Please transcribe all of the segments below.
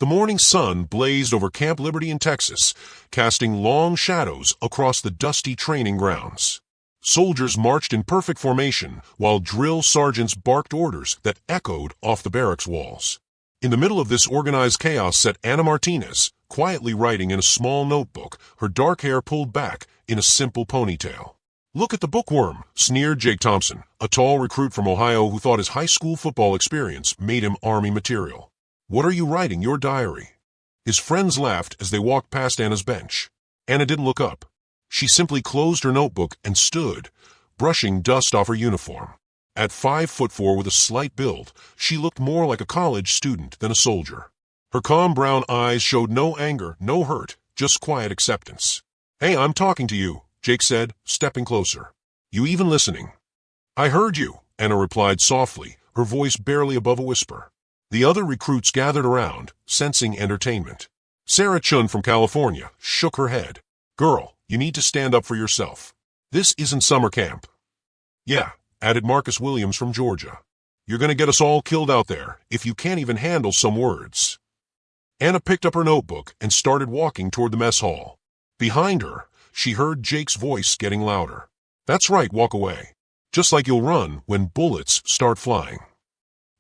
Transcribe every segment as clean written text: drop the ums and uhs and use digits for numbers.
The morning sun blazed over Camp Liberty in Texas, casting long shadows across the dusty training grounds. Soldiers marched in perfect formation, while drill sergeants barked orders that echoed off the barracks walls. In the middle of this organized chaos sat Anna Martinez, quietly writing in a small notebook, her dark hair pulled back in a simple ponytail. "Look at the bookworm," sneered Jake Thompson, a tall recruit from Ohio who thought his high school football experience made him Army material. "What are you writing, your diary?" His friends laughed as they walked past Anna's bench. Anna didn't look up. She simply closed her notebook and stood, brushing dust off her uniform. At 5'4" with a slight build, she looked more like a college student than a soldier. Her calm brown eyes showed no anger, no hurt, just quiet acceptance. "Hey, I'm talking to you," Jake said, stepping closer. "You even listening?" "I heard you," Anna replied softly, her voice barely above a whisper. The other recruits gathered around, sensing entertainment. Sarah Chun from California shook her head. "Girl, you need to stand up for yourself. This isn't summer camp." "Yeah," added Marcus Williams from Georgia. "You're going to get us all killed out there if you can't even handle some words." Anna picked up her notebook and started walking toward the mess hall. Behind her, she heard Jake's voice getting louder. "That's right, walk away. Just like you'll run when bullets start flying."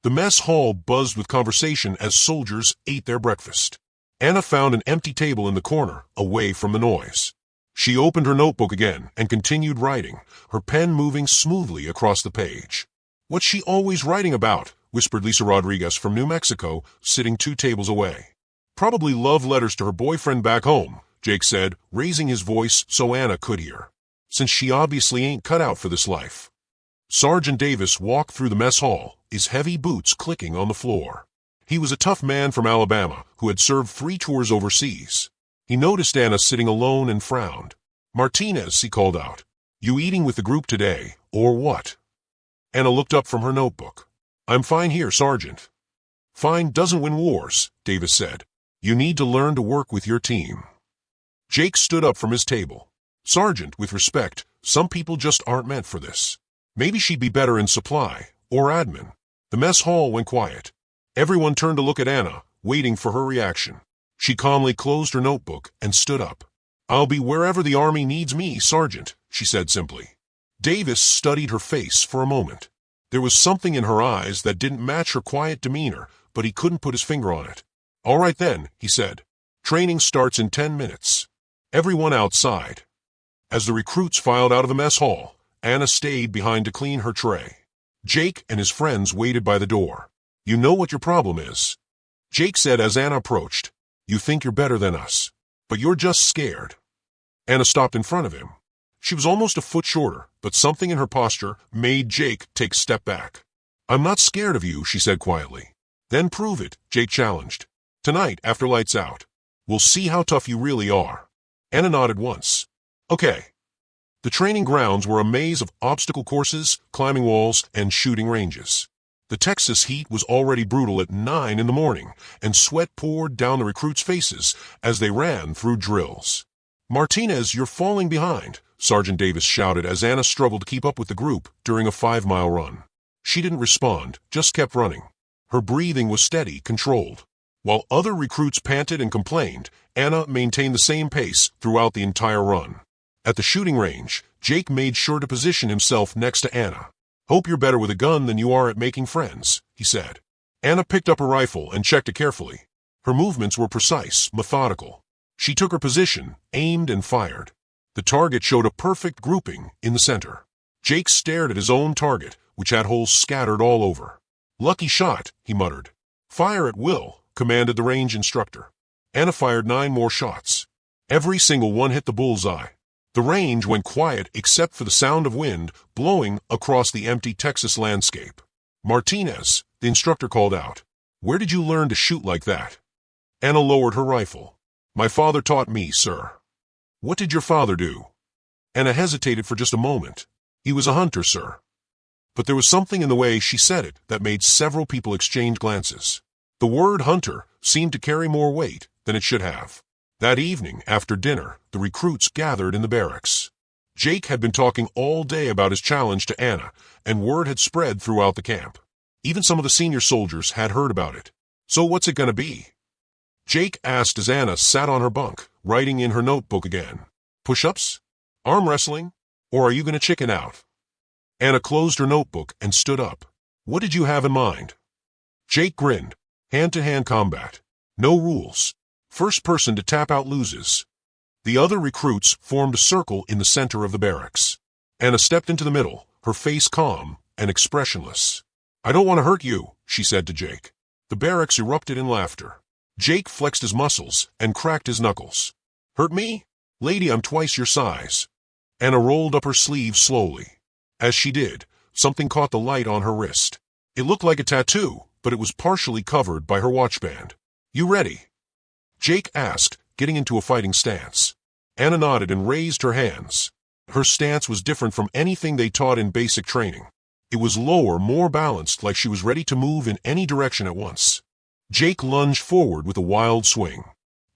The mess hall buzzed with conversation as soldiers ate their breakfast. Anna found an empty table in the corner, away from the noise. She opened her notebook again and continued writing, her pen moving smoothly across the page. "What's she always writing about?" whispered Lisa Rodriguez from New Mexico, sitting 2 tables away. "Probably love letters to her boyfriend back home," Jake said, raising his voice so Anna could hear. "Since she obviously ain't cut out for this life." Sergeant Davis walked through the mess hall, his heavy boots clicking on the floor. He was a tough man from Alabama who had served 3 tours overseas. He noticed Anna sitting alone and frowned. "Martinez," he called out, "you eating with the group today, or what?" Anna looked up from her notebook. "I'm fine here, Sergeant." "Fine doesn't win wars," Davis said. "You need to learn to work with your team." Jake stood up from his table. "Sergeant, with respect, some people just aren't meant for this. Maybe she'd be better in supply, or admin." The mess hall went quiet. Everyone turned to look at Anna, waiting for her reaction. She calmly closed her notebook and stood up. "I'll be wherever the Army needs me, Sergeant," she said simply. Davis studied her face for a moment. There was something in her eyes that didn't match her quiet demeanor, but he couldn't put his finger on it. "All right then," he said. "Training starts in 10 minutes. Everyone outside." As the recruits filed out of the mess hall, Anna stayed behind to clean her tray. Jake and his friends waited by the door. "You know what your problem is," Jake said as Anna approached. "You think you're better than us, but you're just scared." Anna stopped in front of him. She was almost a foot shorter, but something in her posture made Jake take a step back. "I'm not scared of you," she said quietly. "Then prove it," Jake challenged. "Tonight, after lights out. We'll see how tough you really are." Anna nodded once. "Okay." The training grounds were a maze of obstacle courses, climbing walls, and shooting ranges. The Texas heat was already brutal at 9 in the morning, and sweat poured down the recruits' faces as they ran through drills. "Martinez, you're falling behind," Sergeant Davis shouted as Anna struggled to keep up with the group during a 5-mile run. She didn't respond, just kept running. Her breathing was steady, controlled. While other recruits panted and complained, Anna maintained the same pace throughout the entire run. At the shooting range, Jake made sure to position himself next to Anna. "Hope you're better with a gun than you are at making friends," he said. Anna picked up her rifle and checked it carefully. Her movements were precise, methodical. She took her position, aimed, and fired. The target showed a perfect grouping in the center. Jake stared at his own target, which had holes scattered all over. "Lucky shot," he muttered. "Fire at will," commanded the range instructor. Anna fired 9 more shots. Every single one hit the bullseye. The range went quiet except for the sound of wind blowing across the empty Texas landscape. "Martinez," the instructor called out. "Where did you learn to shoot like that?" Anna lowered her rifle. "My father taught me, sir." "What did your father do?" Anna hesitated for just a moment. "He was a hunter, sir." But there was something in the way she said it that made several people exchange glances. The word hunter seemed to carry more weight than it should have. That evening, after dinner, the recruits gathered in the barracks. Jake had been talking all day about his challenge to Anna, and word had spread throughout the camp. Even some of the senior soldiers had heard about it. "So what's it going to be?" Jake asked as Anna sat on her bunk, writing in her notebook again. Push-ups? Arm wrestling? Or are you going to chicken out? Anna closed her notebook and stood up. What did you have in mind? Jake grinned. Hand-to-hand combat. No rules. First person to tap out loses. The other recruits formed a circle in the center of the barracks. Anna stepped into the middle, her face calm and expressionless. I don't want to hurt you, she said to Jake. The barracks erupted in laughter. Jake flexed his muscles and cracked his knuckles. Hurt me? Lady, I'm twice your size. Anna rolled up her sleeve slowly. As she did, something caught the light on her wrist. It looked like a tattoo, but it was partially covered by her watchband. You ready? Jake asked, getting into a fighting stance. Anna nodded and raised her hands. Her stance was different from anything they taught in basic training. It was lower, more balanced, like she was ready to move in any direction at once. Jake lunged forward with a wild swing.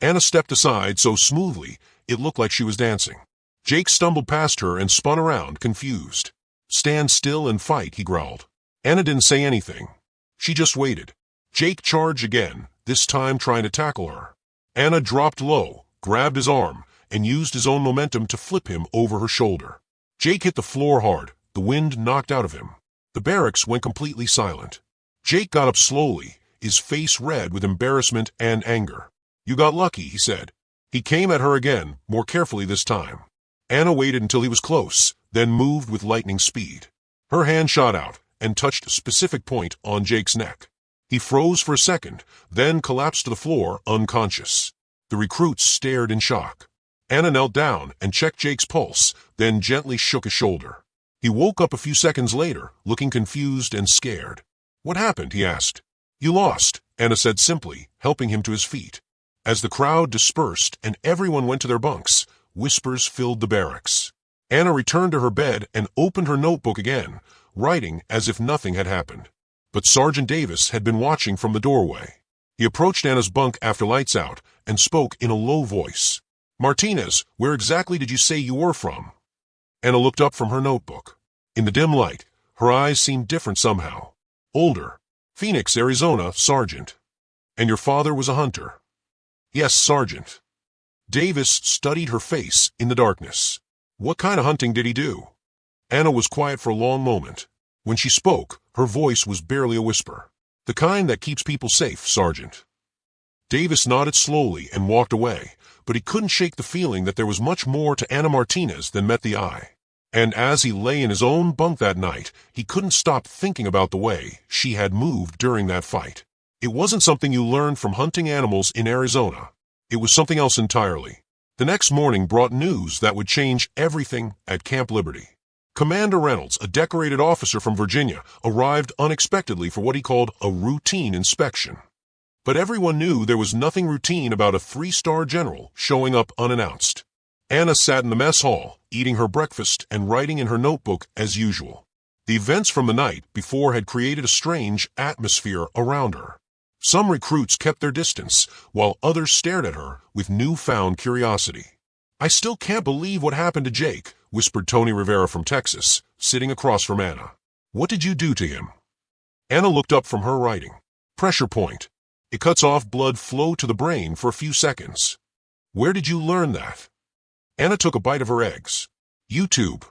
Anna stepped aside so smoothly, it looked like she was dancing. Jake stumbled past her and spun around, confused. Stand still and fight, he growled. Anna didn't say anything. She just waited. Jake charged again, this time trying to tackle her. Anna dropped low, grabbed his arm, and used his own momentum to flip him over her shoulder. Jake hit the floor hard, the wind knocked out of him. The barracks went completely silent. Jake got up slowly, his face red with embarrassment and anger. You got lucky, he said. He came at her again, more carefully this time. Anna waited until he was close, then moved with lightning speed. Her hand shot out and touched a specific point on Jake's neck. He froze for a second, then collapsed to the floor, unconscious. The recruits stared in shock. Anna knelt down and checked Jake's pulse, then gently shook his shoulder. He woke up a few seconds later, looking confused and scared. What happened? He asked. You lost, Anna said simply, helping him to his feet. As the crowd dispersed and everyone went to their bunks, whispers filled the barracks. Anna returned to her bed and opened her notebook again, writing as if nothing had happened. But Sergeant Davis had been watching from the doorway. He approached Anna's bunk after lights out and spoke in a low voice. Martinez, where exactly did you say you were from? Anna looked up from her notebook. In the dim light, her eyes seemed different somehow. Older. Phoenix, Arizona, Sergeant. And your father was a hunter? Yes, Sergeant. Davis studied her face in the darkness. What kind of hunting did he do? Anna was quiet for a long moment. When she spoke, her voice was barely a whisper. The kind that keeps people safe, Sergeant. Davis nodded slowly and walked away, but he couldn't shake the feeling that there was much more to Anna Martinez than met the eye. And as he lay in his own bunk that night, he couldn't stop thinking about the way she had moved during that fight. It wasn't something you learned from hunting animals in Arizona. It was something else entirely. The next morning brought news that would change everything at Camp Liberty. Commander Reynolds, a decorated officer from Virginia, arrived unexpectedly for what he called a routine inspection. But everyone knew there was nothing routine about a 3-star general showing up unannounced. Anna sat in the mess hall, eating her breakfast and writing in her notebook as usual. The events from the night before had created a strange atmosphere around her. Some recruits kept their distance, while others stared at her with newfound curiosity. I still can't believe what happened to Jake, whispered Tony Rivera from Texas, sitting across from Anna. What did you do to him? Anna looked up from her writing. Pressure point. It cuts off blood flow to the brain for a few seconds. Where did you learn that? Anna took a bite of her eggs. YouTube.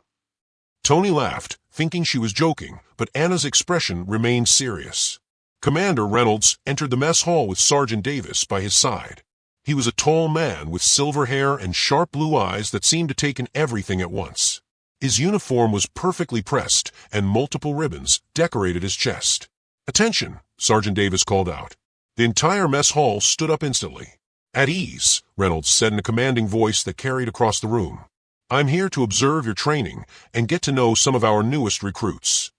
Tony laughed, thinking she was joking, but Anna's expression remained serious. Commander Reynolds entered the mess hall with Sergeant Davis by his side. He was a tall man with silver hair and sharp blue eyes that seemed to take in everything at once. His uniform was perfectly pressed, and multiple ribbons decorated his chest. Attention, Sergeant Davis called out. The entire mess hall stood up instantly. At ease, Reynolds said in a commanding voice that carried across the room. I'm here to observe your training and get to know some of our newest recruits.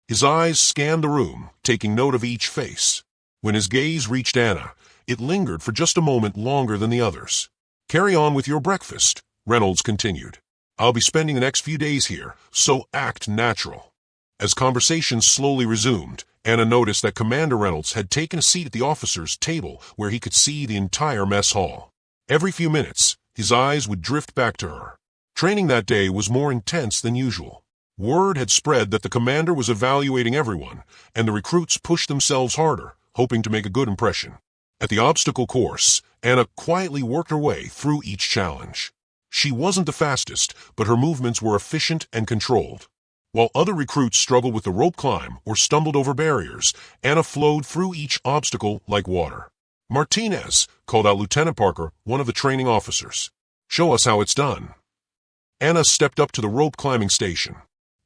His eyes scanned the room, taking note of each face. When his gaze reached Anna, it lingered for just a moment longer than the others. Carry on with your breakfast, Reynolds continued. I'll be spending the next few days here, so act natural. As conversation slowly resumed, Anna noticed that Commander Reynolds had taken a seat at the officers' table where he could see the entire mess hall. Every few minutes, his eyes would drift back to her. Training that day was more intense than usual. Word had spread that the commander was evaluating everyone, and the recruits pushed themselves harder, hoping to make a good impression. At the obstacle course, Anna quietly worked her way through each challenge. She wasn't the fastest, but her movements were efficient and controlled. While other recruits struggled with the rope climb or stumbled over barriers, Anna flowed through each obstacle like water. "Martinez," called out Lieutenant Parker, one of the training officers. "Show us how it's done." Anna stepped up to the rope climbing station.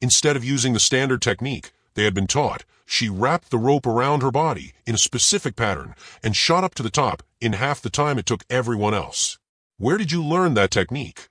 Instead of using the standard technique they had been taught, she wrapped the rope around her body in a specific pattern and shot up to the top in half the time it took everyone else. "Where did you learn that technique?"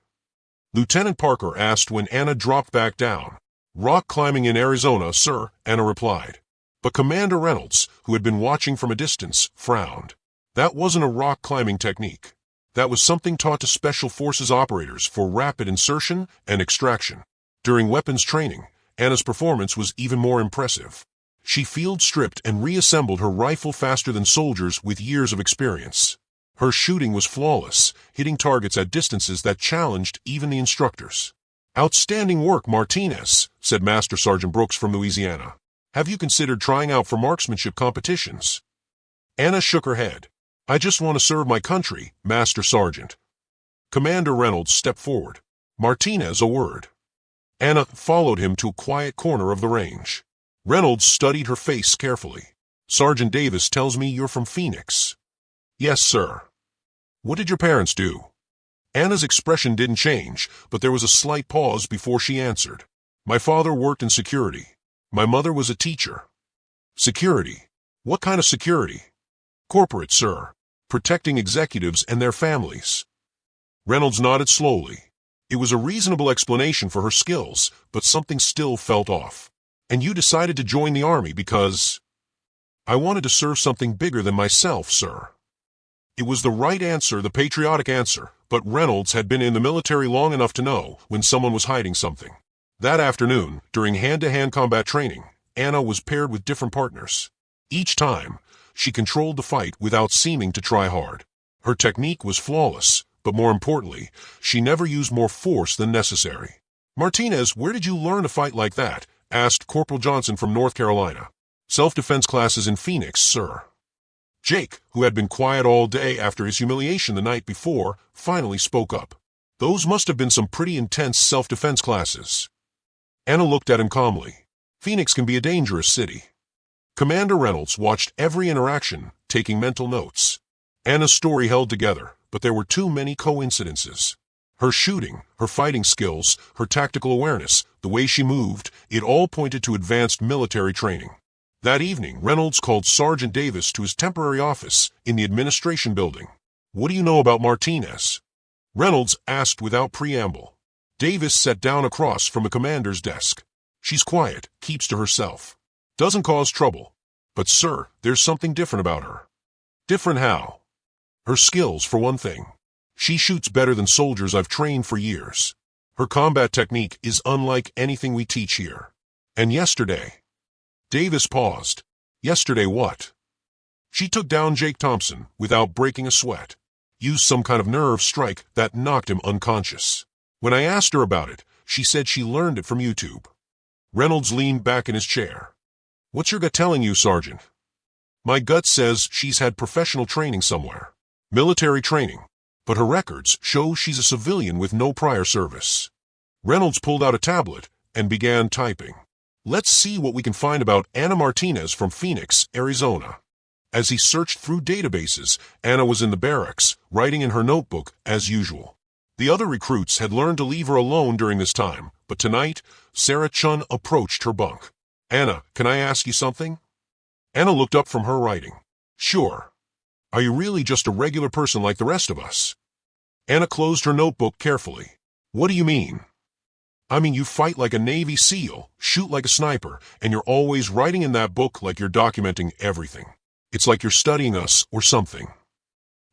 Lieutenant Parker asked when Anna dropped back down. "Rock climbing in Arizona, sir," Anna replied. But Commander Reynolds, who had been watching from a distance, frowned. That wasn't a rock climbing technique. That was something taught to Special Forces operators for rapid insertion and extraction. During weapons training, Anna's performance was even more impressive. She field stripped and reassembled her rifle faster than soldiers with years of experience. Her shooting was flawless, hitting targets at distances that challenged even the instructors. "Outstanding work, Martinez," said Master Sergeant Brooks from Louisiana. "Have you considered trying out for marksmanship competitions?" Anna shook her head. "I just want to serve my country, Master Sergeant." Commander Reynolds stepped forward. "Martinez, a word." Anna followed him to a quiet corner of the range. Reynolds studied her face carefully. "Sergeant Davis tells me you're from Phoenix." "Yes, sir." "What did your parents do?" Anna's expression didn't change, but there was a slight pause before she answered. "My father worked in security. My mother was a teacher." "Security? What kind of security?" "Corporate, sir. Protecting executives and their families." Reynolds nodded slowly. It was a reasonable explanation for her skills, but something still felt off. "And you decided to join the Army because—" "I wanted to serve something bigger than myself, sir." It was the right answer, the patriotic answer, but Reynolds had been in the military long enough to know when someone was hiding something. That afternoon, during hand-to-hand combat training, Anna was paired with different partners. Each time, she controlled the fight without seeming to try hard. Her technique was flawless, but more importantly, she never used more force than necessary. "Martinez, where did you learn to fight like that?" asked Corporal Johnson from North Carolina. "Self-defense classes in Phoenix, sir." Jake, who had been quiet all day after his humiliation the night before, finally spoke up. "Those must have been some pretty intense self-defense classes." Anna looked at him calmly. "Phoenix can be a dangerous city." Commander Reynolds watched every interaction, taking mental notes. Anna's story held together, but there were too many coincidences. Her shooting, her fighting skills, her tactical awareness, the way she moved, it all pointed to advanced military training. That evening, Reynolds called Sergeant Davis to his temporary office in the administration building. "What do you know about Martinez?" Reynolds asked without preamble. Davis sat down across from the commander's desk. "She's quiet, keeps to herself. Doesn't cause trouble. But, sir, there's something different about her." "Different how?" "Her skills, for one thing. She shoots better than soldiers I've trained for years. Her combat technique is unlike anything we teach here. And yesterday—" Davis paused. "Yesterday what?" "She took down Jake Thompson without breaking a sweat. Used some kind of nerve strike that knocked him unconscious. When I asked her about it, she said she learned it from YouTube." Reynolds leaned back in his chair. "What's your gut telling you, Sergeant?" "My gut says she's had professional training somewhere. Military training. But her records show she's a civilian with no prior service." Reynolds pulled out a tablet and began typing. "Let's see what we can find about Anna Martinez from Phoenix, Arizona." As he searched through databases, Anna was in the barracks, writing in her notebook as usual. The other recruits had learned to leave her alone during this time, but tonight, Sarah Chun approached her bunk. "Anna, can I ask you something?" Anna looked up from her writing. "Sure. Are you really just a regular person like the rest of us?" Anna closed her notebook carefully. "What do you mean?" "I mean you fight like a Navy SEAL, shoot like a sniper, and you're always writing in that book like you're documenting everything. It's like you're studying us or something."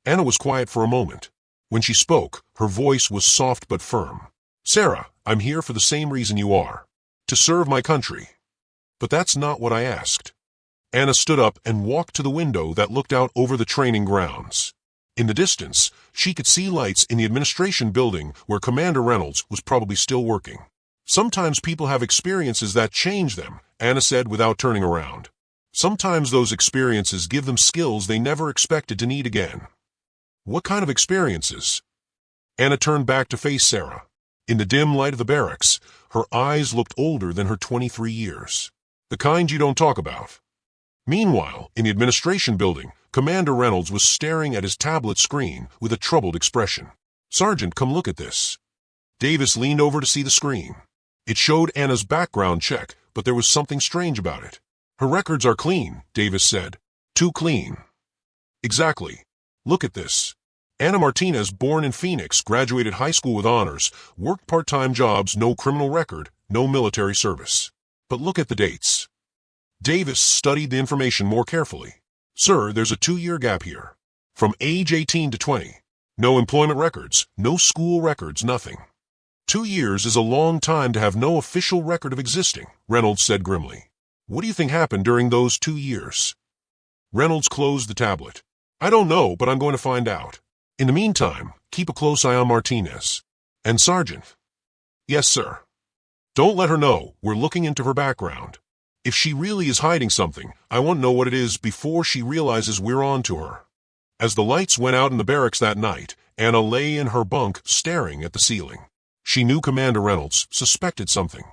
Anna was quiet for a moment. When she spoke, her voice was soft but firm. "Sarah, I'm here for the same reason you are. To serve my country." "But that's not what I asked." Anna stood up and walked to the window that looked out over the training grounds. In the distance, she could see lights in the administration building where Commander Reynolds was probably still working. "Sometimes people have experiences that change them," Anna said without turning around. Sometimes those experiences give them skills they never expected to need again. What kind of experiences? Anna turned back to face Sarah. In the dim light of the barracks, her eyes looked older than her 23 years. The kind you don't talk about. Meanwhile, in the administration building, Commander Reynolds was staring at his tablet screen with a troubled expression. "Sergeant, come look at this." Davis leaned over to see the screen. It showed Anna's background check, but there was something strange about it. "Her records are clean," Davis said. "Too clean." "Exactly. Look at this. Anna Martinez, born in Phoenix, graduated high school with honors, worked part-time jobs, no criminal record, no military service. But look at the dates." Davis studied the information more carefully. "Sir, there's a 2-year gap here. From age 18 to 20. No employment records, no school records, nothing." 2 years is a long time to have no official record of existing, Reynolds said grimly. "What do you think happened during those 2 years? Reynolds closed the tablet. "I don't know, but I'm going to find out. In the meantime, keep a close eye on Martinez. And Sergeant." "Yes, sir." "Don't let her know. We're looking into her background. If she really is hiding something, I want to know what it is before she realizes we're on to her." As the lights went out in the barracks that night, Anna lay in her bunk staring at the ceiling. She knew Commander Reynolds suspected something.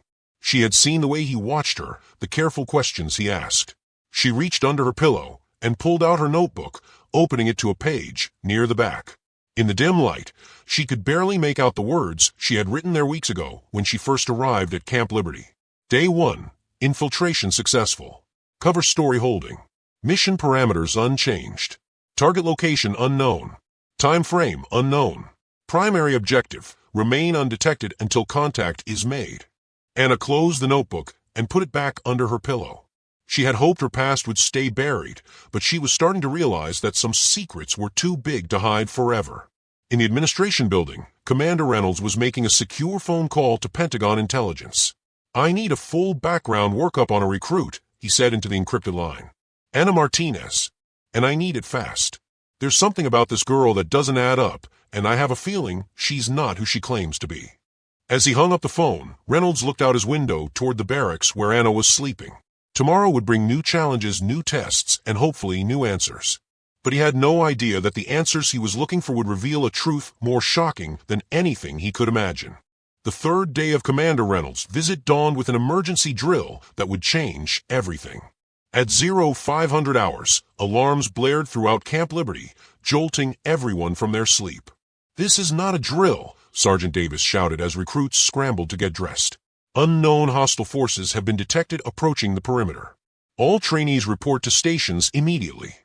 She had seen the way he watched her, the careful questions he asked. She reached under her pillow and pulled out her notebook, opening it to a page near the back. In the dim light, she could barely make out the words she had written there weeks ago when she first arrived at Camp Liberty. Day 1. Infiltration successful. Cover story holding. Mission parameters unchanged. Target location unknown. Time frame unknown. Primary objective, remain undetected until contact is made. Anna closed the notebook and put it back under her pillow. She had hoped her past would stay buried, but she was starting to realize that some secrets were too big to hide forever. In the administration building, Commander Reynolds was making a secure phone call to Pentagon intelligence. "I need a full background workup on a recruit," he said into the encrypted line. "Anna Martinez. And I need it fast. There's something about this girl that doesn't add up, and I have a feeling she's not who she claims to be." As he hung up the phone, Reynolds looked out his window toward the barracks where Anna was sleeping. Tomorrow would bring new challenges, new tests, and hopefully new answers. But he had no idea that the answers he was looking for would reveal a truth more shocking than anything he could imagine. The 3rd day of Commander Reynolds' visit dawned with an emergency drill that would change everything. At 0500 hours, alarms blared throughout Camp Liberty, jolting everyone from their sleep. "This is not a drill," Sergeant Davis shouted as recruits scrambled to get dressed. "Unknown hostile forces have been detected approaching the perimeter. All trainees report to stations immediately."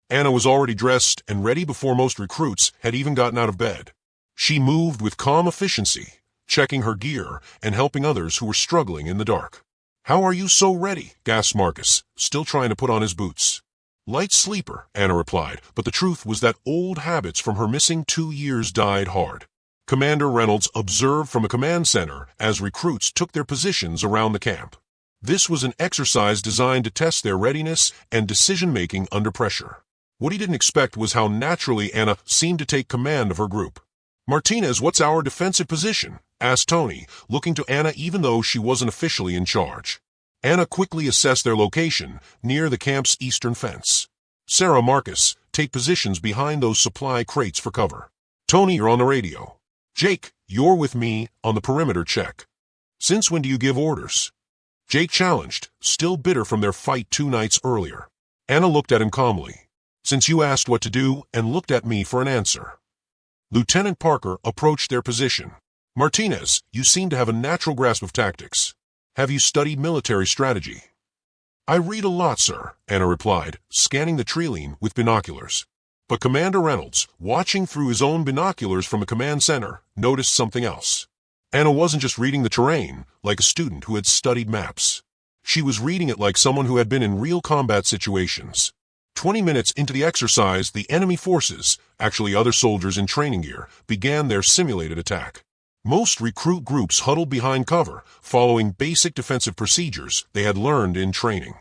Anna was already dressed and ready before most recruits had even gotten out of bed. She moved with calm efficiency, checking her gear and helping others who were struggling in the dark. "How are you so ready?" gasped Marcus, still trying to put on his boots. "Light sleeper," Anna replied, but the truth was that old habits from her missing 2 years died hard. Commander Reynolds observed from a command center as recruits took their positions around the camp. This was an exercise designed to test their readiness and decision-making under pressure. What he didn't expect was how naturally Anna seemed to take command of her group. "Martinez, what's our defensive position?" asked Tony, looking to Anna even though she wasn't officially in charge. Anna quickly assessed their location near the camp's eastern fence. "Sarah, Marcus, take positions behind those supply crates for cover. Tony, you're on the radio. Jake, you're with me on the perimeter check. Since when do you give orders?" Jake challenged, still bitter from their fight 2 nights earlier. Anna looked at him calmly. "Since you asked what to do and looked at me for an answer." Lieutenant Parker approached their position. "Martinez, you seem to have a natural grasp of tactics. Have you studied military strategy?" "I read a lot, sir," Anna replied, scanning the tree with binoculars. But Commander Reynolds, watching through his own binoculars from the command center, noticed something else. Anna wasn't just reading the terrain like a student who had studied maps. She was reading it like someone who had been in real combat situations. 20 minutes into the exercise, the enemy forces, actually other soldiers in training gear, began their simulated attack. Most recruit groups huddled behind cover, following basic defensive procedures they had learned in training.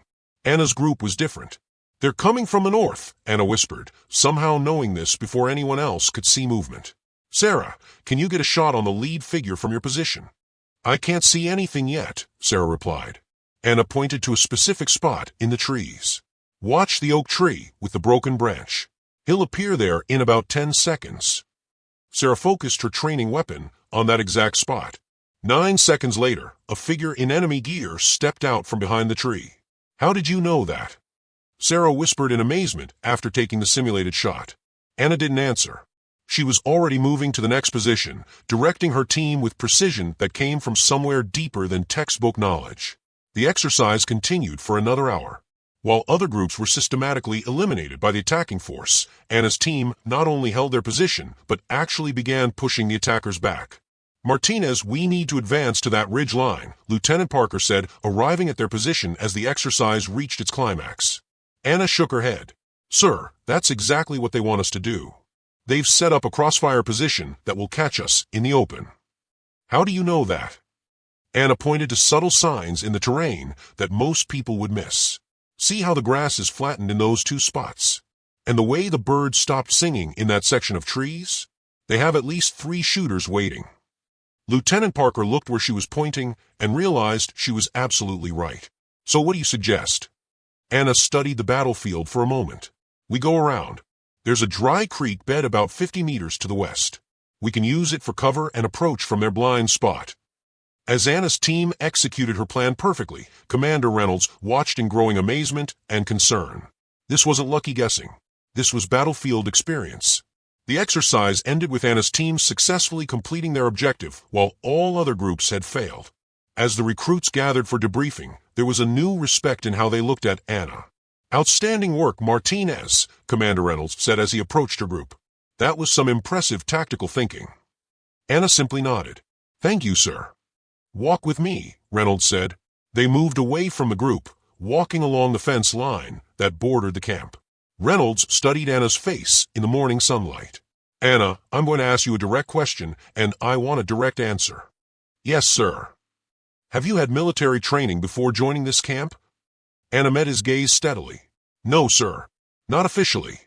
Anna's group was different. "They're coming from the north," Anna whispered, somehow knowing this before anyone else could see movement. "Sarah, can you get a shot on the lead figure from your position?" "I can't see anything yet," Sarah replied. Anna pointed to a specific spot in the trees. Watch the oak tree with the broken branch. He'll appear there in about 10 seconds. Sarah focused her training weapon on that exact spot. 9 seconds later, a figure in enemy gear stepped out from behind the tree. How did you know that? Sarah whispered in amazement after taking the simulated shot. Anna didn't answer. She was already moving to the next position, directing her team with precision that came from somewhere deeper than textbook knowledge. The exercise continued for another hour. While other groups were systematically eliminated by the attacking force, Anna's team not only held their position, but actually began pushing the attackers back. Martinez, we need to advance to that ridge line, Lieutenant Parker said, arriving at their position as the exercise reached its climax. Anna shook her head. Sir, that's exactly what they want us to do. They've set up a crossfire position that will catch us in the open. How do you know that? Anna pointed to subtle signs in the terrain that most people would miss. See how the grass is flattened in those 2 spots? And the way the birds stopped singing in that section of trees? They have at least 3 shooters waiting. Lieutenant Parker looked where she was pointing and realized she was absolutely right. So what do you suggest? Anna studied the battlefield for a moment. We go around. There's a dry creek bed about 50 meters to the west. We can use it for cover and approach from their blind spot. As Anna's team executed her plan perfectly, Commander Reynolds watched in growing amazement and concern. This wasn't lucky guessing. This was battlefield experience. The exercise ended with Anna's team successfully completing their objective while all other groups had failed. As the recruits gathered for debriefing, there was a new respect in how they looked at Anna. Outstanding work, Martinez, Commander Reynolds said as he approached her group. That was some impressive tactical thinking. Anna simply nodded. Thank you, sir. Walk with me, Reynolds said. They moved away from the group, walking along the fence line that bordered the camp. Reynolds studied Anna's face in the morning sunlight. Anna, I'm going to ask you a direct question, and I want a direct answer. Yes, sir. Have you had military training before joining this camp? Anna met his gaze steadily. No, sir. Not officially.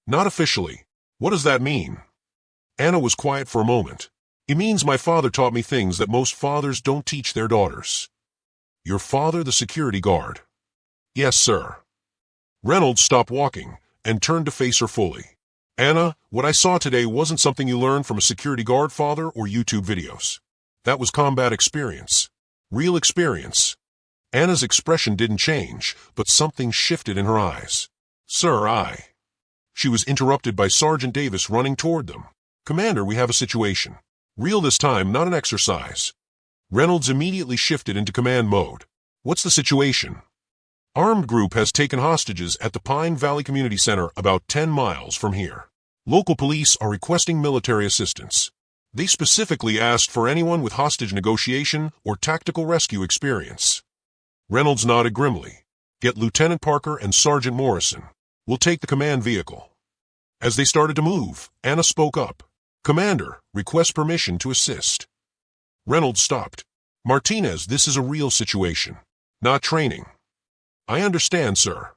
Not officially. What does that mean? Anna was quiet for a moment. It means my father taught me things that most fathers don't teach their daughters. Your father, the security guard? Yes, sir. Reynolds stopped walking and turned to face her fully. Anna, what I saw today wasn't something you learned from a security guard father or YouTube videos. That was combat experience. Real experience. Anna's expression didn't change, but something shifted in her eyes. Sir, She was interrupted by Sergeant Davis running toward them. Commander, we have a situation. Real this time, not an exercise. Reynolds immediately shifted into command mode. What's the situation? Armed group has taken hostages at the Pine Valley Community Center about 10 miles from here. Local police are requesting military assistance. They specifically asked for anyone with hostage negotiation or tactical rescue experience. Reynolds nodded grimly. Get Lieutenant Parker and Sergeant Morrison. We'll take the command vehicle. As they started to move, Anna spoke up. Commander, request permission to assist. Reynolds stopped. Martinez, this is a real situation, not training. I understand, sir.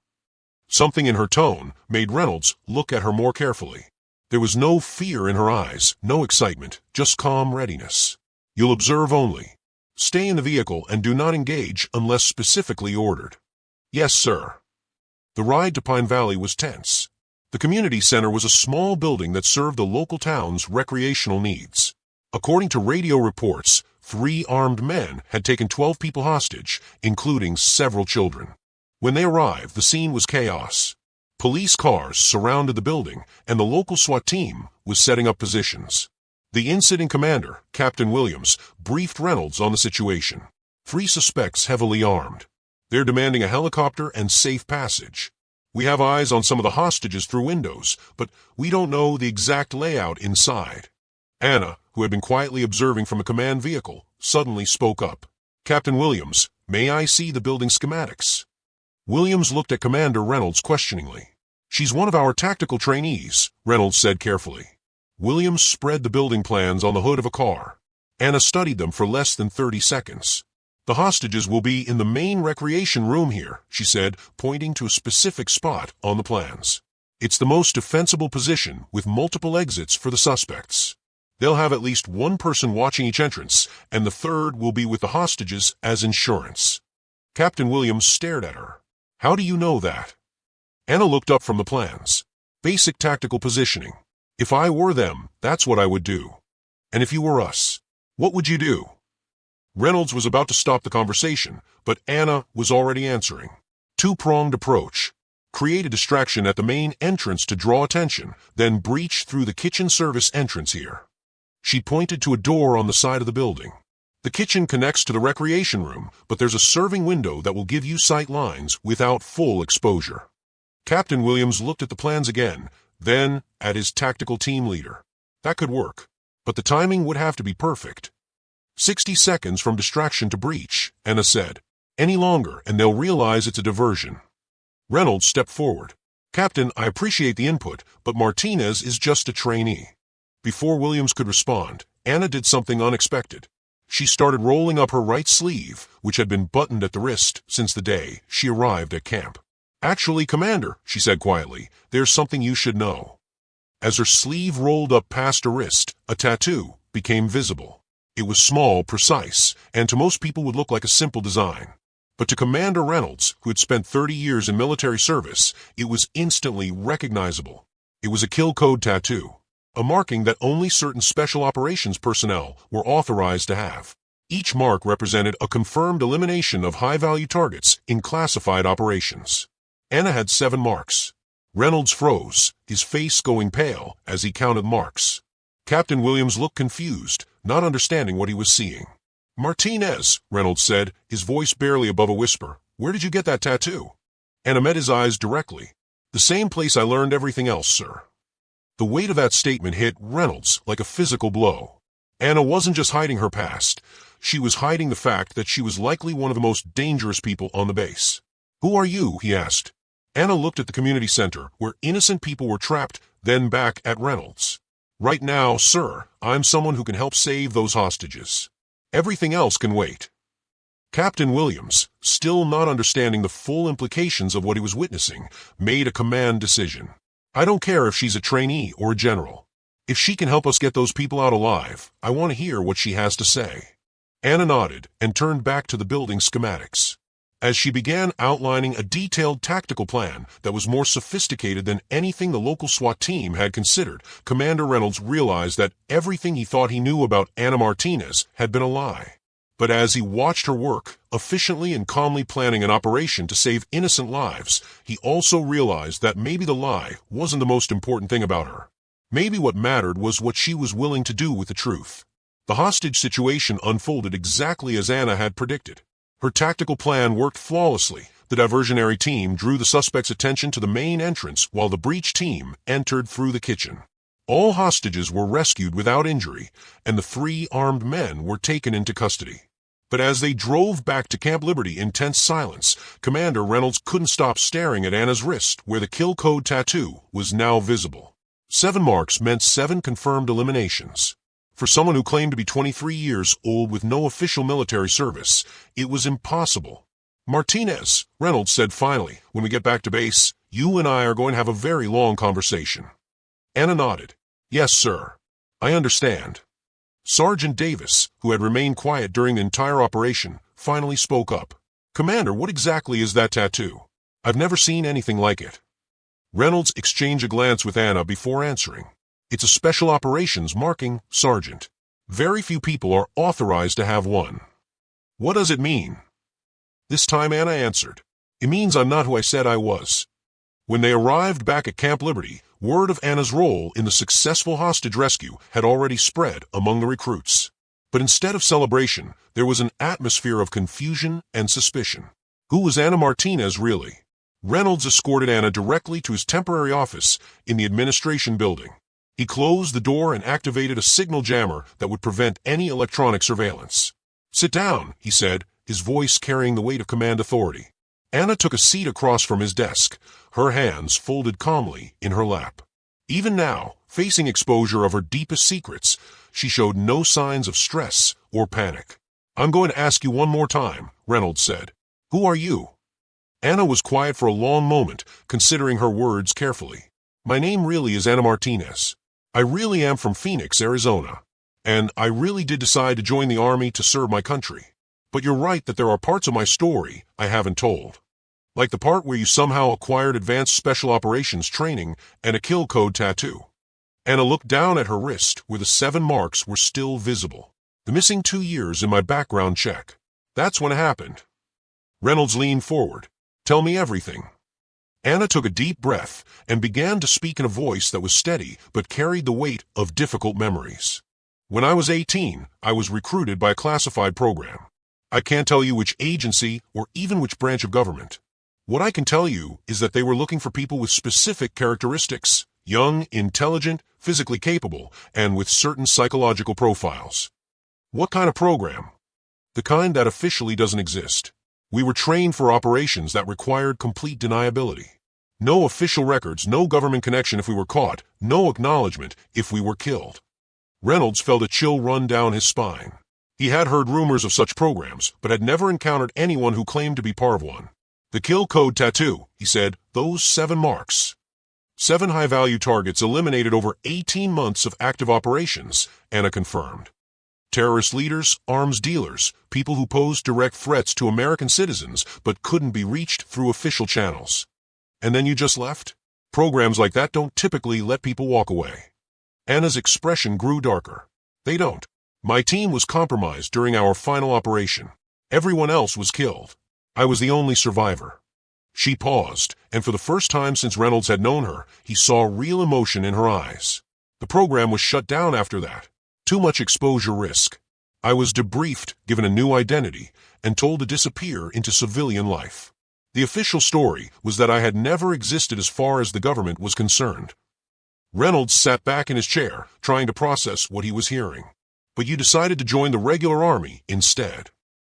Something in her tone made Reynolds look at her more carefully. There was no fear in her eyes, no excitement, just calm readiness. You'll observe only. Stay in the vehicle and do not engage unless specifically ordered. Yes, sir. The ride to Pine Valley was tense. The community center was a small building that served the local town's recreational needs. According to radio reports, 3 armed men had taken 12 people hostage, including several children. When they arrived, the scene was chaos. Police cars surrounded the building, and the local SWAT team was setting up positions. The incident commander, Captain Williams, briefed Reynolds on the situation. 3 suspects heavily armed. They're demanding a helicopter and safe passage. We have eyes on some of the hostages through windows, but we don't know the exact layout inside. Anna, who had been quietly observing from a command vehicle, suddenly spoke up. Captain Williams, may I see the building schematics? Williams looked at Commander Reynolds questioningly. She's one of our tactical trainees, Reynolds said carefully. Williams spread the building plans on the hood of a car. Anna studied them for less than 30 seconds. The hostages will be in the main recreation room here, she said, pointing to a specific spot on the plans. It's the most defensible position with multiple exits for the suspects. They'll have at least 1 person watching each entrance, and the 3rd will be with the hostages as insurance. Captain Williams stared at her. How do you know that? Anna looked up from the plans. Basic tactical positioning. If I were them, that's what I would do. And if you were us, what would you do? Reynolds was about to stop the conversation, but Anna was already answering. Two-pronged approach. Create a distraction at the main entrance to draw attention, then breach through the kitchen service entrance here. She pointed to a door on the side of the building. The kitchen connects to the recreation room, but there's a serving window that will give you sight lines without full exposure. Captain Williams looked at the plans again, then at his tactical team leader. That could work, but the timing would have to be perfect. 60 seconds from distraction to breach, Anna said. Any longer, and they'll realize it's a diversion. Reynolds stepped forward. Captain, I appreciate the input, but Martinez is just a trainee. Before Williams could respond, Anna did something unexpected. She started rolling up her right sleeve, which had been buttoned at the wrist since the day she arrived at camp. Actually, Commander, she said quietly, there's something you should know. As her sleeve rolled up past her wrist, a tattoo became visible. It was small, precise, and to most people would look like a simple design. But to Commander Reynolds, who had spent 30 years in military service, it was instantly recognizable. It was a kill code tattoo, a marking that only certain special operations personnel were authorized to have. Each mark represented a confirmed elimination of high-value targets in classified operations. Anna had 7 marks. Reynolds froze, his face going pale as he counted marks. Captain Williams looked confused, not understanding what he was seeing. Martinez, Reynolds said, his voice barely above a whisper. Where did you get that tattoo? Anna met his eyes directly. The same place I learned everything else, sir. The weight of that statement hit Reynolds like a physical blow. Anna wasn't just hiding her past. She was hiding the fact that she was likely one of the most dangerous people on the base. Who are you? He asked. Anna looked at the community center, where innocent people were trapped, then back at Reynolds. Right now, sir, I'm someone who can help save those hostages. Everything else can wait. Captain Williams, still not understanding the full implications of what he was witnessing, made a command decision. I don't care if she's a trainee or a general. If she can help us get those people out alive, I want to hear what she has to say. Anna nodded and turned back to the building schematics. As she began outlining a detailed tactical plan that was more sophisticated than anything the local SWAT team had considered, Commander Reynolds realized that everything he thought he knew about Anna Martinez had been a lie. But as he watched her work, efficiently and calmly planning an operation to save innocent lives, he also realized that maybe the lie wasn't the most important thing about her. Maybe what mattered was what she was willing to do with the truth. The hostage situation unfolded exactly as Anna had predicted. Her tactical plan worked flawlessly. The diversionary team drew the suspect's attention to the main entrance while the breach team entered through the kitchen. All hostages were rescued without injury, and the 3 armed men were taken into custody. But as they drove back to Camp Liberty in tense silence, Commander Reynolds couldn't stop staring at Anna's wrist, where the kill code tattoo was now visible. 7 marks meant 7 confirmed eliminations. For someone who claimed to be 23 years old with no official military service, it was impossible. Martinez, Reynolds said finally, when we get back to base, you and I are going to have a very long conversation. Anna nodded. Yes, sir. I understand. Sergeant Davis, who had remained quiet during the entire operation, finally spoke up. Commander, what exactly is that tattoo? I've never seen anything like it. Reynolds exchanged a glance with Anna before answering. It's a special operations marking, Sergeant. Very few people are authorized to have one. What does it mean? This time Anna answered. It means I'm not who I said I was. When they arrived back at Camp Liberty, word of Anna's role in the successful hostage rescue had already spread among the recruits. But instead of celebration, there was an atmosphere of confusion and suspicion. Who was Anna Martinez really? Reynolds escorted Anna directly to his temporary office in the administration building. He closed the door and activated a signal jammer that would prevent any electronic surveillance. Sit down, he said, his voice carrying the weight of command authority. Anna took a seat across from his desk, her hands folded calmly in her lap. Even now, facing exposure of her deepest secrets, she showed no signs of stress or panic. I'm going to ask you one more time, Reynolds said. Who are you? Anna was quiet for a long moment, considering her words carefully. My name really is Anna Martinez. I really am from Phoenix, Arizona. And I really did decide to join the Army to serve my country. But you're right that there are parts of my story I haven't told. Like the part where you somehow acquired advanced special operations training and a kill code tattoo. Anna looked down at her wrist where the 7 marks were still visible. The missing 2 years in my background check. That's when it happened. Reynolds leaned forward. Tell me everything. Anna took a deep breath and began to speak in a voice that was steady but carried the weight of difficult memories. When I was 18, I was recruited by a classified program. I can't tell you which agency or even which branch of government. What I can tell you is that they were looking for people with specific characteristics, young, intelligent, physically capable, and with certain psychological profiles. What kind of program? The kind that officially doesn't exist. We were trained for operations that required complete deniability. No official records, no government connection if we were caught, no acknowledgement if we were killed. Reynolds felt a chill run down his spine. He had heard rumors of such programs, but had never encountered anyone who claimed to be part of one. The kill code tattoo, he said, those 7 marks. 7 high-value targets eliminated over 18 months of active operations, Anna confirmed. Terrorist leaders, arms dealers, people who posed direct threats to American citizens but couldn't be reached through official channels. And then you just left? Programs like that don't typically let people walk away. Anna's expression grew darker. They don't. My team was compromised during our final operation. Everyone else was killed. I was the only survivor. She paused, and for the first time since Reynolds had known her, he saw real emotion in her eyes. The program was shut down after that. Too much exposure risk. I was debriefed, given a new identity, and told to disappear into civilian life. The official story was that I had never existed as far as the government was concerned. Reynolds sat back in his chair, trying to process what he was hearing. But you decided to join the regular army instead.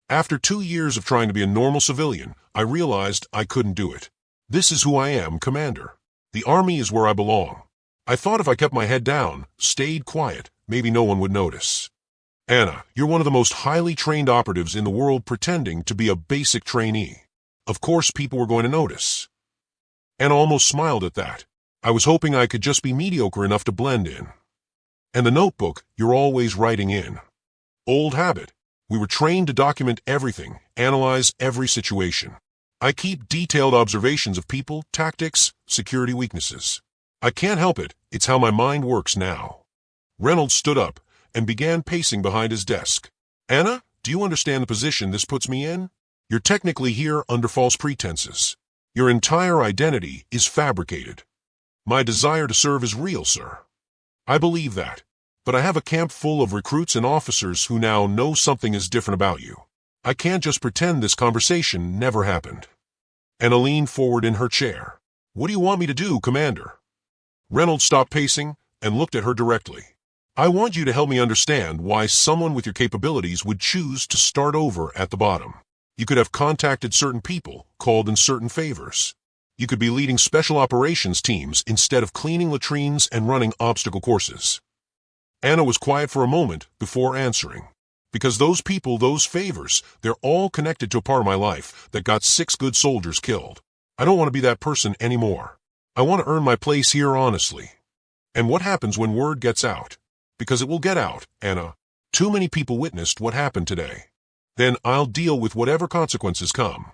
After 2 years of trying to be a normal civilian, I realized I couldn't do it. This is who I am, Commander. The army is where I belong. I thought if I kept my head down, stayed quiet, maybe no one would notice. Anna, you're one of the most highly trained operatives in the world pretending to be a basic trainee. Of course people were going to notice. Anna almost smiled at that. I was hoping I could just be mediocre enough to blend in. And the notebook, you're always writing in. Old habit. We were trained to document everything, analyze every situation. I keep detailed observations of people, tactics, security weaknesses. I can't help it, it's how my mind works now. Reynolds stood up and began pacing behind his desk. Anna, do you understand the position this puts me in? You're technically here under false pretenses. Your entire identity is fabricated. My desire to serve is real, sir. I believe that. But I have a camp full of recruits and officers who now know something is different about you. I can't just pretend this conversation never happened. Anna leaned forward in her chair. What do you want me to do, Commander? Reynolds stopped pacing and looked at her directly. I want you to help me understand why someone with your capabilities would choose to start over at the bottom. You could have contacted certain people, called in certain favors. You could be leading special operations teams instead of cleaning latrines and running obstacle courses. Anna was quiet for a moment before answering. Because those people, those favors, they're all connected to a part of my life that got 6 good soldiers killed. I don't want to be that person anymore. I want to earn my place here honestly. And what happens when word gets out? Because it will get out, Anna. Too many people witnessed what happened today. Then I'll deal with whatever consequences come.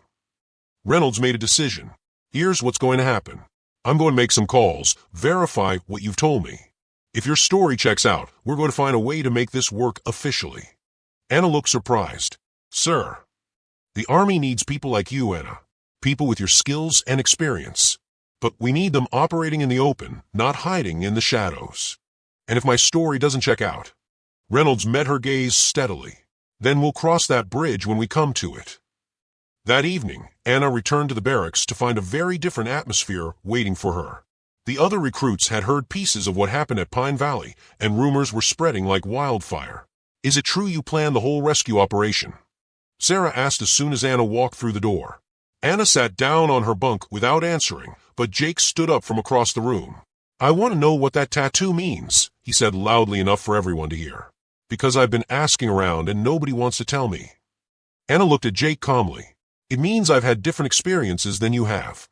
Reynolds made a decision. Here's what's going to happen. I'm going to make some calls, verify what you've told me. If your story checks out, we're going to find a way to make this work officially. Anna looked surprised. Sir, the Army needs people like you, Anna. People with your skills and experience. But we need them operating in the open, not hiding in the shadows. And if my story doesn't check out? Reynolds met her gaze steadily. Then we'll cross that bridge when we come to it. That evening, Anna returned to the barracks to find a very different atmosphere waiting for her. The other recruits had heard pieces of what happened at Pine Valley, and rumors were spreading like wildfire. Is it true you planned the whole rescue operation? Sarah asked as soon as Anna walked through the door. Anna sat down on her bunk without answering, but Jake stood up from across the room. I want to know what that tattoo means, he said loudly enough for everyone to hear. Because I've been asking around and nobody wants to tell me. Anna looked at Jake calmly. It means I've had different experiences than you have.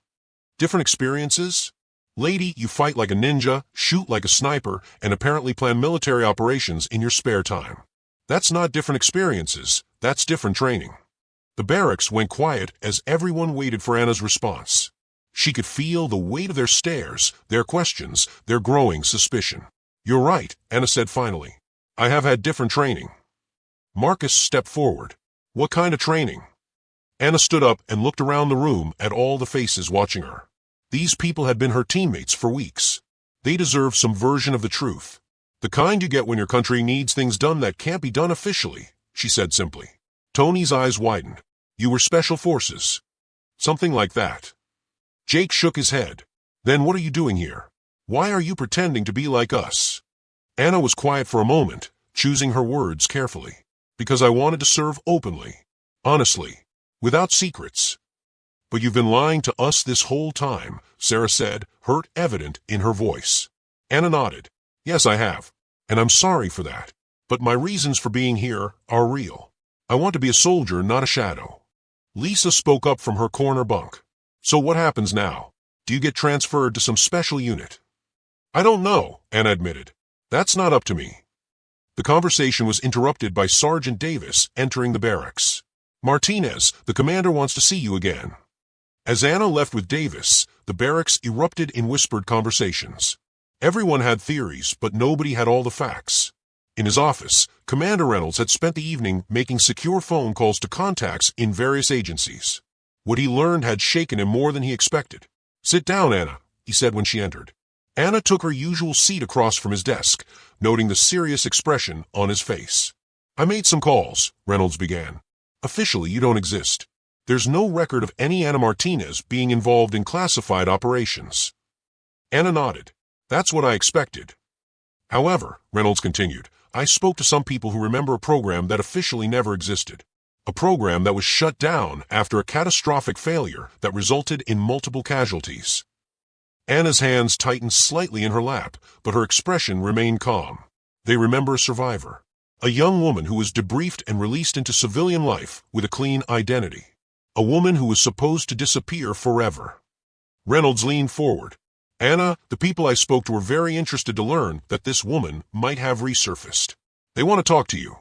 Different experiences? Lady, you fight like a ninja, shoot like a sniper, and apparently plan military operations in your spare time. That's not different experiences, That's different training. The barracks went quiet as everyone waited for Anna's response. She could feel the weight of their stares, their questions, their growing suspicion. You're right, Anna said finally. I have had different training. Marcus stepped forward. What kind of training? Anna stood up and looked around the room at all the faces watching her. These people had been her teammates for weeks. They deserved some version of the truth. The kind you get when your country needs things done that can't be done officially, she said simply. Tony's eyes widened. You were special forces. Something like that. Jake shook his head. Then what are you doing here? Why are you pretending to be like us? Anna was quiet for a moment, choosing her words carefully. Because I wanted to serve openly. Honestly. Without secrets. But you've been lying to us this whole time, Sarah said, hurt evident in her voice. Anna nodded. Yes, I have. And I'm sorry for that. But my reasons for being here are real. I want to be a soldier, not a shadow. Lisa spoke up from her corner bunk. So what happens now? Do you get transferred to some special unit? I don't know, Anna admitted. That's not up to me. The conversation was interrupted by Sergeant Davis entering the barracks. Martinez, the commander wants to see you again. As Anna left with Davis, the barracks erupted in whispered conversations. Everyone had theories, but nobody had all the facts. In his office, Commander Reynolds had spent the evening making secure phone calls to contacts in various agencies. What he learned had shaken him more than he expected. Sit down, Anna, he said when she entered. Anna took her usual seat across from his desk, noting the serious expression on his face. I made some calls, Reynolds began. Officially, you don't exist. There's no record of any Anna Martinez being involved in classified operations. Anna nodded. That's what I expected. However, Reynolds continued, I spoke to some people who remember a program that officially never existed. A program that was shut down after a catastrophic failure that resulted in multiple casualties. Anna's hands tightened slightly in her lap, but her expression remained calm. They remember a survivor. A young woman who was debriefed and released into civilian life with a clean identity. A woman who was supposed to disappear forever. Reynolds leaned forward. Anna, the people I spoke to were very interested to learn that this woman might have resurfaced. They want to talk to you.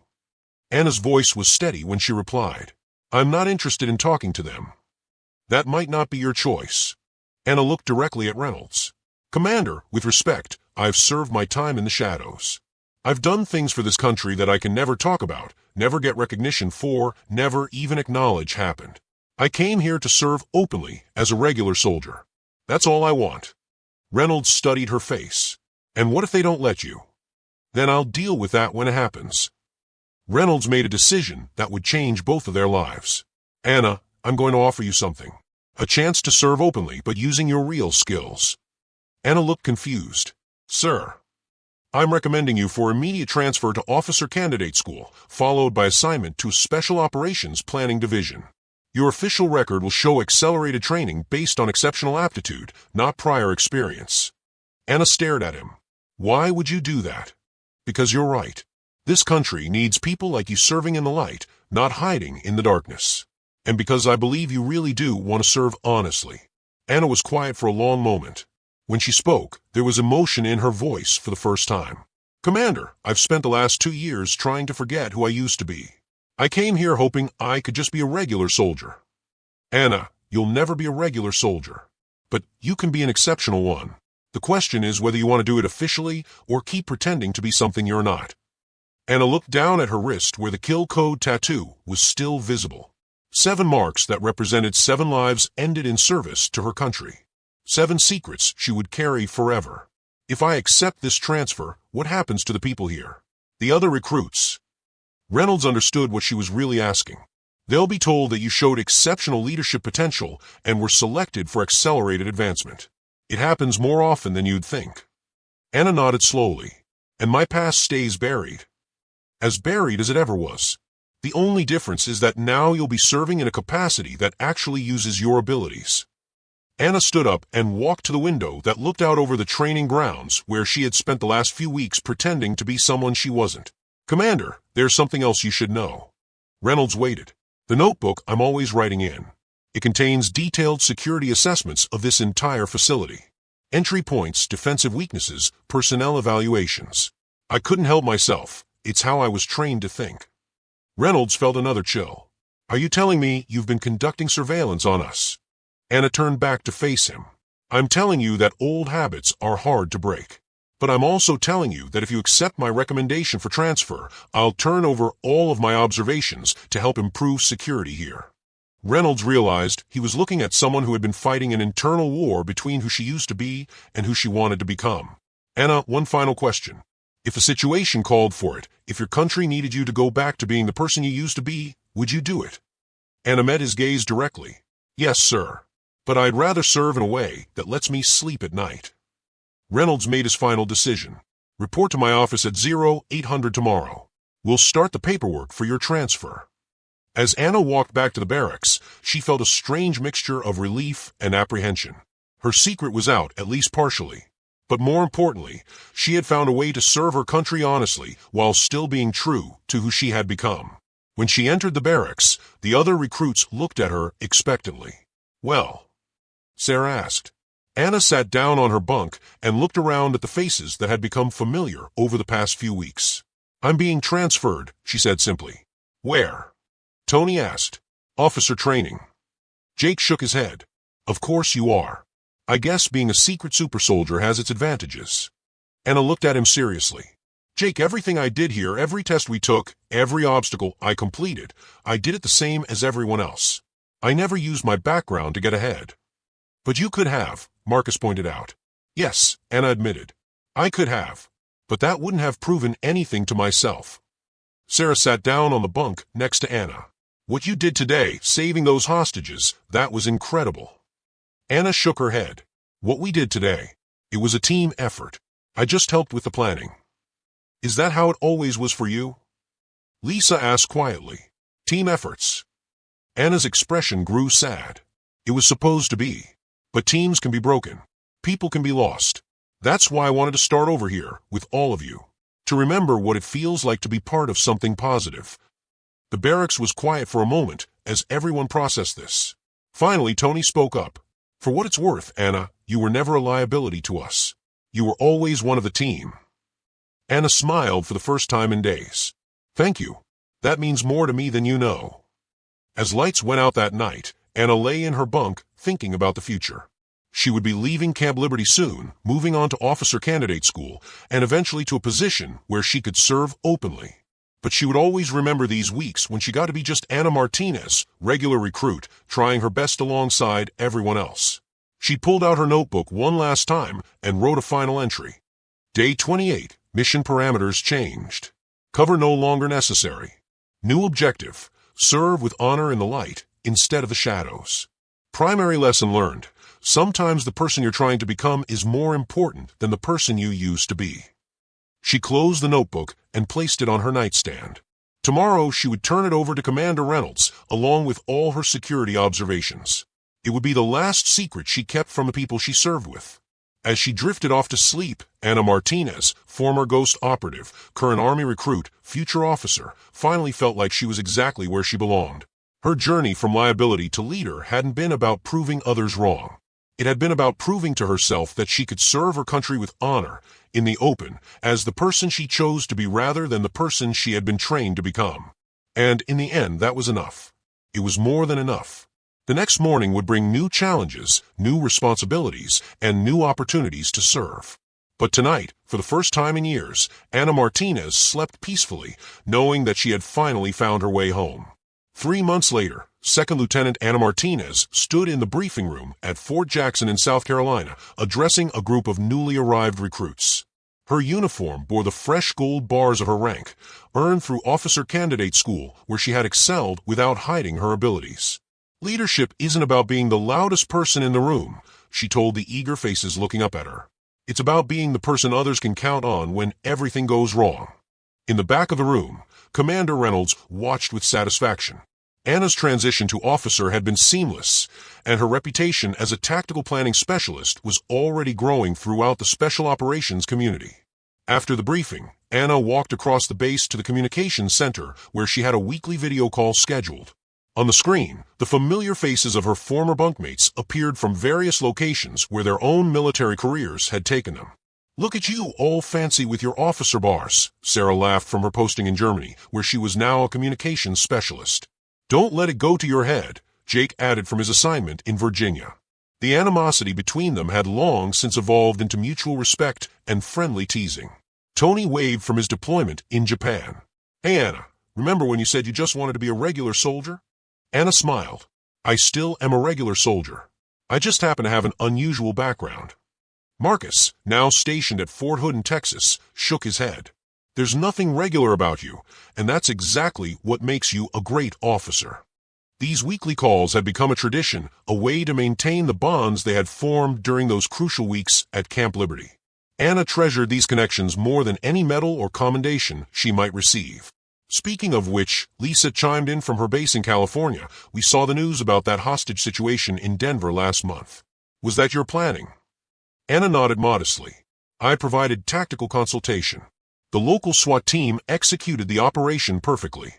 Anna's voice was steady when she replied. I'm not interested in talking to them. That might not be your choice. Anna looked directly at Reynolds. Commander, with respect, I've served my time in the shadows. I've done things for this country that I can never talk about, never get recognition for, never even acknowledge happened. I came here to serve openly as a regular soldier. That's all I want. Reynolds studied her face. And what if they don't let you? Then I'll deal with that when it happens. Reynolds made a decision that would change both of their lives. Anna, I'm going to offer you something. A chance to serve openly, but using your real skills. Anna looked confused. Sir, I'm recommending you for immediate transfer to Officer Candidate School, followed by assignment to Special Operations Planning Division. Your official record will show accelerated training based on exceptional aptitude, not prior experience. Anna stared at him. Why would you do that? Because you're right. This country needs people like you serving in the light, not hiding in the darkness. And because I believe you really do want to serve honestly. Anna was quiet for a long moment. When she spoke, there was emotion in her voice for the first time. Commander, I've spent the last 2 years trying to forget who I used to be. I came here hoping I could just be a regular soldier. Anna, you'll never be a regular soldier. But you can be an exceptional one. The question is whether you want to do it officially or keep pretending to be something you're not. Anna looked down at her wrist where the kill code tattoo was still visible. 7 marks that represented 7 lives ended in service to her country. 7 secrets she would carry forever. If I accept this transfer, what happens to the people here? The other recruits? Reynolds understood what she was really asking. They'll be told that you showed exceptional leadership potential and were selected for accelerated advancement. It happens more often than you'd think. Anna nodded slowly. And my past stays buried. As buried as it ever was. The only difference is that now you'll be serving in a capacity that actually uses your abilities. Anna stood up and walked to the window that looked out over the training grounds where she had spent the last few weeks pretending to be someone she wasn't. Commander, there's something else you should know. Reynolds waited. The notebook I'm always writing in. It contains detailed security assessments of this entire facility. Entry points, defensive weaknesses, personnel evaluations. I couldn't help myself. It's how I was trained to think. Reynolds felt another chill. Are you telling me you've been conducting surveillance on us? Anna turned back to face him. I'm telling you that old habits are hard to break. But I'm also telling you that if you accept my recommendation for transfer, I'll turn over all of my observations to help improve security here. Reynolds realized he was looking at someone who had been fighting an internal war between who she used to be and who she wanted to become. Anna, one final question. If a situation called for it, if your country needed you to go back to being the person you used to be, would you do it? Anna met his gaze directly. Yes, sir. But I'd rather serve in a way that lets me sleep at night. Reynolds made his final decision. Report to my office at 0800 tomorrow. We'll start the paperwork for your transfer. As Anna walked back to the barracks, she felt a strange mixture of relief and apprehension. Her secret was out, at least partially. But more importantly, she had found a way to serve her country honestly while still being true to who she had become. When she entered the barracks, the other recruits looked at her expectantly. Well? Sarah asked. Anna sat down on her bunk and looked around at the faces that had become familiar over the past few weeks. I'm being transferred, she said simply. Where? Tony asked. Officer training. Jake shook his head. Of course you are. I guess being a secret super soldier has its advantages. Anna looked at him seriously. Jake, everything I did here, every test we took, every obstacle I completed, I did it the same as everyone else. I never used my background to get ahead. But you could have, Marcus pointed out. Yes, Anna admitted. I could have. But that wouldn't have proven anything to myself. Sarah sat down on the bunk next to Anna. What you did today, saving those hostages, that was incredible. Anna shook her head. What we did today, it was a team effort. I just helped with the planning. Is that how it always was for you? Lisa asked quietly. Team efforts. Anna's expression grew sad. It was supposed to be. But teams can be broken. People can be lost. That's why I wanted to start over here with all of you. To remember what it feels like to be part of something positive. The barracks was quiet for a moment as everyone processed this. Finally, Tony spoke up. For what it's worth, Anna, you were never a liability to us. You were always one of the team. Anna smiled for the first time in days. Thank you. That means more to me than you know. As lights went out that night, Anna lay in her bunk thinking about the future. She would be leaving Camp Liberty soon, moving on to officer candidate school, and eventually to a position where she could serve openly. But she would always remember these weeks when she got to be just Anna Martinez, regular recruit, trying her best alongside everyone else. She pulled out her notebook one last time and wrote a final entry. Day 28, mission parameters changed. Cover no longer necessary. New objective, serve with honor in the light instead of the shadows. Primary lesson learned. Sometimes the person you're trying to become is more important than the person you used to be. She closed the notebook and placed it on her nightstand. Tomorrow she would turn it over to Commander Reynolds, along with all her security observations. It would be the last secret she kept from the people she served with. As she drifted off to sleep, Anna Martinez, former Ghost operative, current Army recruit, future officer, finally felt like she was exactly where she belonged. Her journey from liability to leader hadn't been about proving others wrong. It had been about proving to herself that she could serve her country with honor, in the open, as the person she chose to be rather than the person she had been trained to become. And in the end, that was enough. It was more than enough. The next morning would bring new challenges, new responsibilities, and new opportunities to serve. But tonight, for the first time in years, Anna Martinez slept peacefully, knowing that she had finally found her way home. 3 months later, Second Lieutenant Anna Martinez stood in the briefing room at Fort Jackson in South Carolina, addressing a group of newly arrived recruits. Her uniform bore the fresh gold bars of her rank, earned through officer candidate school where she had excelled without hiding her abilities. Leadership isn't about being the loudest person in the room, she told the eager faces looking up at her. It's about being the person others can count on when everything goes wrong. In the back of the room, Commander Reynolds watched with satisfaction. Anna's transition to officer had been seamless, and her reputation as a tactical planning specialist was already growing throughout the special operations community. After the briefing, Anna walked across the base to the communications center where she had a weekly video call scheduled. On the screen, the familiar faces of her former bunkmates appeared from various locations where their own military careers had taken them. Look at you, all fancy with your officer bars, Sarah laughed from her posting in Germany, where she was now a communications specialist. Don't let it go to your head, Jake added from his assignment in Virginia. The animosity between them had long since evolved into mutual respect and friendly teasing. Tony waved from his deployment in Japan. Hey Anna, remember when you said you just wanted to be a regular soldier? Anna smiled. I still am a regular soldier. I just happen to have an unusual background. Marcus, now stationed at Fort Hood in Texas, shook his head. There's nothing regular about you, and that's exactly what makes you a great officer. These weekly calls had become a tradition, a way to maintain the bonds they had formed during those crucial weeks at Camp Liberty. Anna treasured these connections more than any medal or commendation she might receive. Speaking of which, Lisa chimed in from her base in California. We saw the news about that hostage situation in Denver last month. Was that your planning? Anna nodded modestly. I provided tactical consultation. The local SWAT team executed the operation perfectly.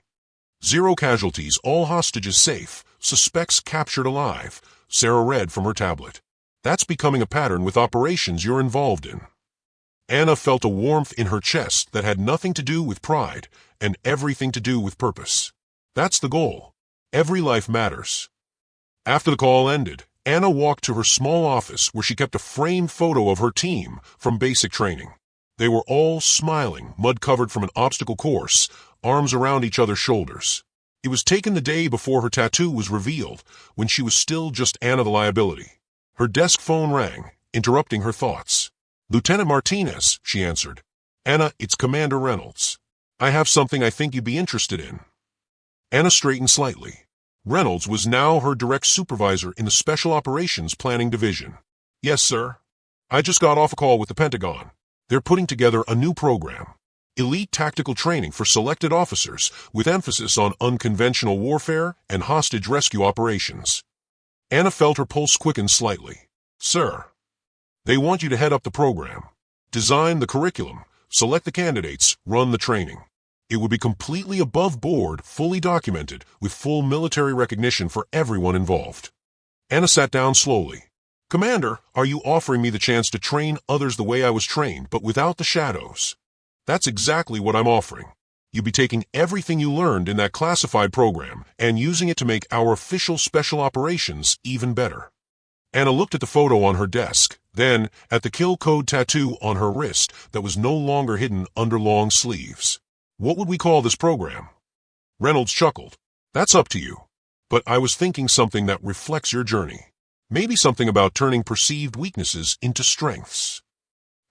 0 casualties, all hostages safe, suspects captured alive, Sarah read from her tablet. That's becoming a pattern with operations you're involved in. Anna felt a warmth in her chest that had nothing to do with pride and everything to do with purpose. That's the goal. Every life matters. After the call ended, Anna walked to her small office where she kept a framed photo of her team from basic training. They were all smiling, mud-covered from an obstacle course, arms around each other's shoulders. It was taken the day before her tattoo was revealed, when she was still just Anna the Liability. Her desk phone rang, interrupting her thoughts. Lieutenant Martinez, she answered. Anna, it's Commander Reynolds. I have something I think you'd be interested in. Anna straightened slightly. Reynolds was now her direct supervisor in the Special Operations Planning Division. Yes, sir. I just got off a call with the Pentagon. They're putting together a new program. Elite tactical training for selected officers with emphasis on unconventional warfare and hostage rescue operations. Anna felt her pulse quicken slightly. Sir. They want you to head up the program. Design the curriculum, select the candidates, run the training. It would be completely above board, fully documented, with full military recognition for everyone involved. Anna sat down slowly. Commander, are you offering me the chance to train others the way I was trained, but without the shadows? That's exactly what I'm offering. You'll be taking everything you learned in that classified program and using it to make our official special operations even better. Anna looked at the photo on her desk, then at the kill code tattoo on her wrist that was no longer hidden under long sleeves. What would we call this program? Reynolds chuckled. That's up to you. But I was thinking something that reflects your journey. Maybe something about turning perceived weaknesses into strengths.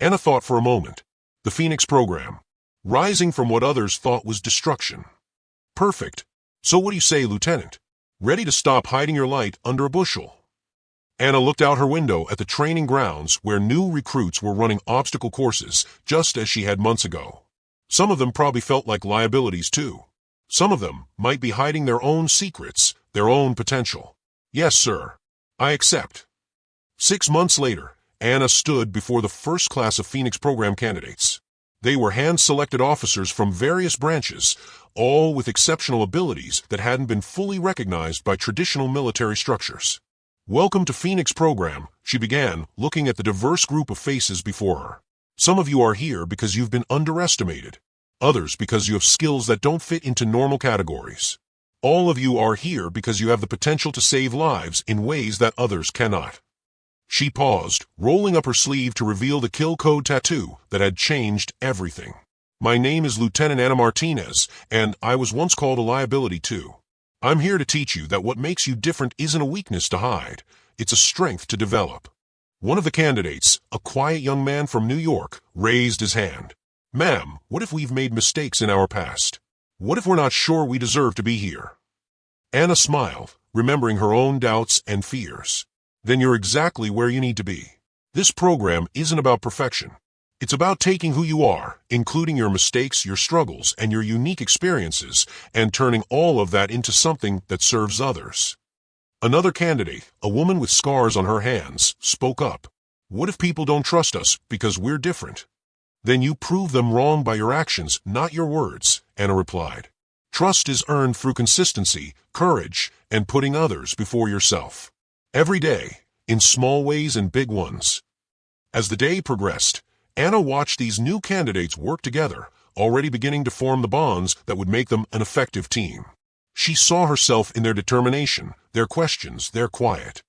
Anna thought for a moment. The Phoenix program. Rising from what others thought was destruction. Perfect. So what do you say, Lieutenant? Ready to stop hiding your light under a bushel? Anna looked out her window at the training grounds where new recruits were running obstacle courses, just as she had months ago. Some of them probably felt like liabilities too. Some of them might be hiding their own secrets, their own potential. Yes, sir. I accept. 6 months later, Anna stood before the first class of Phoenix program candidates. They were hand-selected officers from various branches, all with exceptional abilities that hadn't been fully recognized by traditional military structures. Welcome to Phoenix program, she began, looking at the diverse group of faces before her. Some of you are here because you've been underestimated. Others because you have skills that don't fit into normal categories. All of you are here because you have the potential to save lives in ways that others cannot. She paused, rolling up her sleeve to reveal the kill code tattoo that had changed everything. My name is Lieutenant Anna Martinez, and I was once called a liability too. I'm here to teach you that what makes you different isn't a weakness to hide, it's a strength to develop. One of the candidates, a quiet young man from New York, raised his hand. Ma'am, what if we've made mistakes in our past? What if we're not sure we deserve to be here? Anna smiled, remembering her own doubts and fears. Then you're exactly where you need to be. This program isn't about perfection. It's about taking who you are, including your mistakes, your struggles, and your unique experiences, and turning all of that into something that serves others. Another candidate, a woman with scars on her hands, spoke up. What if people don't trust us because we're different? Then you prove them wrong by your actions, not your words, Anna replied. Trust is earned through consistency, courage, and putting others before yourself. Every day, in small ways and big ones. As the day progressed, Anna watched these new candidates work together, already beginning to form the bonds that would make them an effective team. She saw herself in their determination, their questions, their quiet.